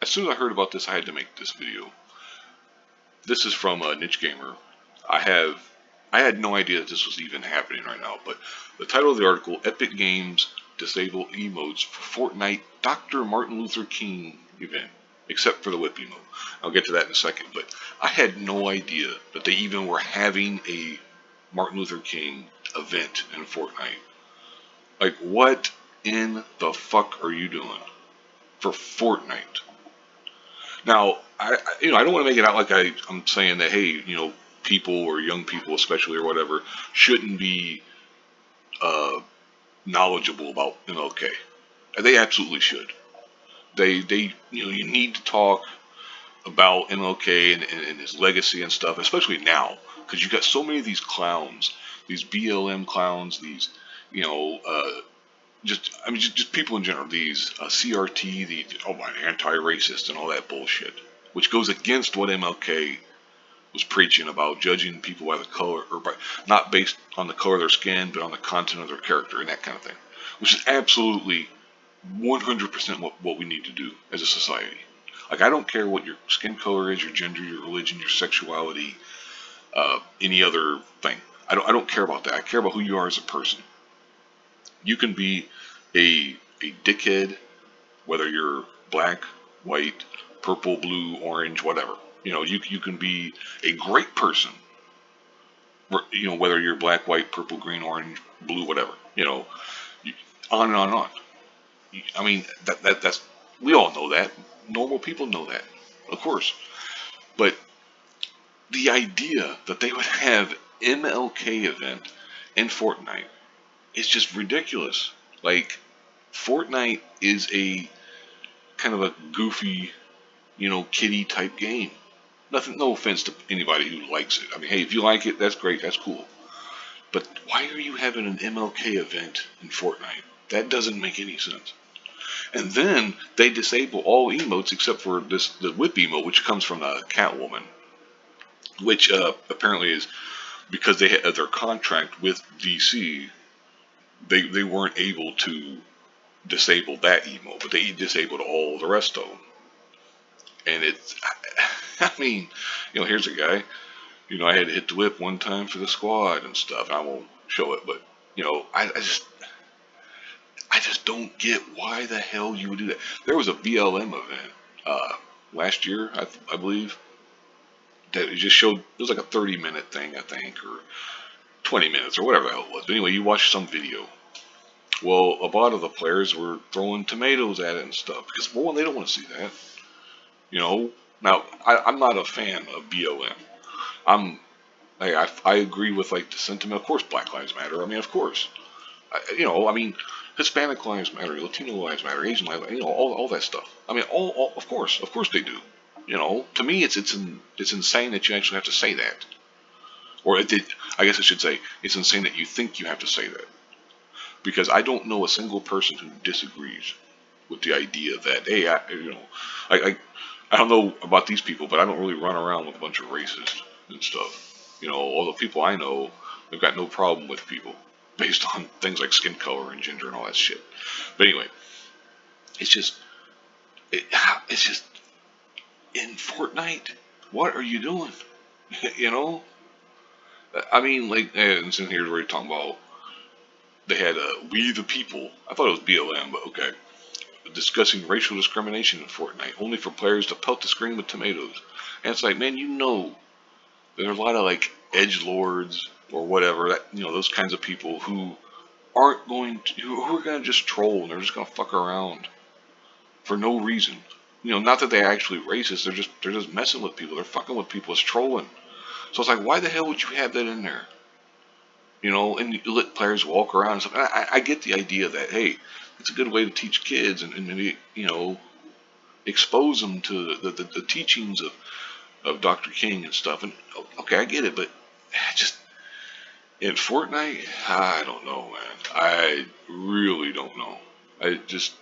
as soon as I heard about this, I had to make this video. This is from Niche Gamer. I have I had no idea that this was even happening right now, but the title of the article: Epic Games disable emotes for Fortnite Dr. Martin Luther King event, except for the whip emote. I'll get to that in a second, but I had no idea that they even were having a Martin Luther King event in Fortnite. Like, what in the fuck are you doing for Fortnite? Now, I don't want to make it out like I'm saying that, hey, people or young people especially or whatever shouldn't be uh, knowledgeable about MLK. They absolutely should. You need to talk about MLK and his legacy and stuff, especially now, because you got so many of these clowns, these BLM clowns, these, you know, uh, just people in general, these CRT, my anti-racist and all that bullshit, which goes against what MLK was preaching about judging people by the color, or by not based on the color of their skin, but on the content of their character and that kind of thing, which is absolutely 100% what we need to do as a society. Like, I don't care what your skin color is, your gender, your religion, your sexuality, any other thing. I don't care about that. I care about who you are as a person. You can be a dickhead, whether you're black, white, purple, blue, orange, whatever. You can be a great person, whether you're black, white, purple, green, orange, blue, whatever. On and on and on. I mean, that's we all know that. Normal people know that, of course. But the idea that they would have MLK event in Fortnite is just ridiculous. Like, Fortnite is a kind of a goofy, kiddie type game. Nothing, no offense to anybody who likes it. I mean, hey, if you like it, that's great, that's cool. But why are you having an MLK event in Fortnite? That doesn't make any sense. And then they disable all emotes except for the whip emote, which comes from the Catwoman, which apparently is because they had their contract with DC. They weren't able to disable that emote, but they disabled all the rest of them. And it's, I mean, here's a guy. I had to hit the whip one time for the squad and stuff. I won't show it, but I just don't get why the hell you would do that. There was a BLM event last year, I believe, that it just showed. It was like a 30-minute thing, I think, or 20 minutes, or whatever the hell it was. But anyway, you watch some video. Well, a lot of the players were throwing tomatoes at it and stuff because, for one, they don't want to see that. Now I'm not a fan of BLM. I'm I agree with like the sentiment. Of course, Black Lives Matter. I mean, of course. I mean, Hispanic lives matter, Latino lives matter, Asian lives matter, all that stuff. I mean, all of course they do. To me, it's insane that you actually have to say that, or I guess I should say, it's insane that you think you have to say that, because I don't know a single person who disagrees with the idea that, hey, I I don't know about these people, but I don't really run around with a bunch of racists and stuff. All the people I know, they've got no problem with people based on things like skin color and gender and all that shit. But anyway, it's just, it, it's just in Fortnite. What are you doing? you know, I mean, like, and in here we're talking about they had We the People. I thought it was BLM, but okay. Discussing racial discrimination in Fortnite, only for players to pelt the screen with tomatoes. And it's like, man, there are a lot of like edge lords or whatever, that those kinds of people who who are going to just troll, and they're just going to fuck around for no reason. Not that they're actually racist. They're just messing with people. They're fucking with people. It's trolling. So it's like, why the hell would you have that in there? And you let players walk around and stuff. And I get the idea that, hey, it's a good way to teach kids and maybe expose them to the teachings of Dr. King and stuff. And okay, I get it, but just in Fortnite, I don't know, man. I really don't know. I just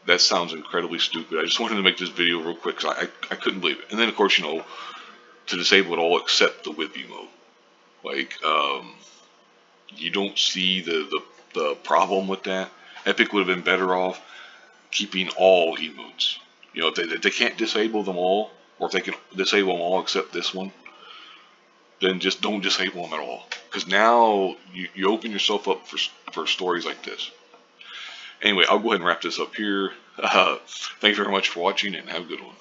That sounds incredibly stupid. I just wanted to make this video real quick because I couldn't believe it. And then of course to disable it all except the whip emote. Like you don't see the problem with that. Epic would have been better off keeping all emotes. You know, if they can't disable them all, or if they can disable them all except this one, then just don't disable them at all. Because now you open yourself up for stories like this. Anyway, I'll go ahead and wrap this up here. Thank you very much for watching, and have a good one.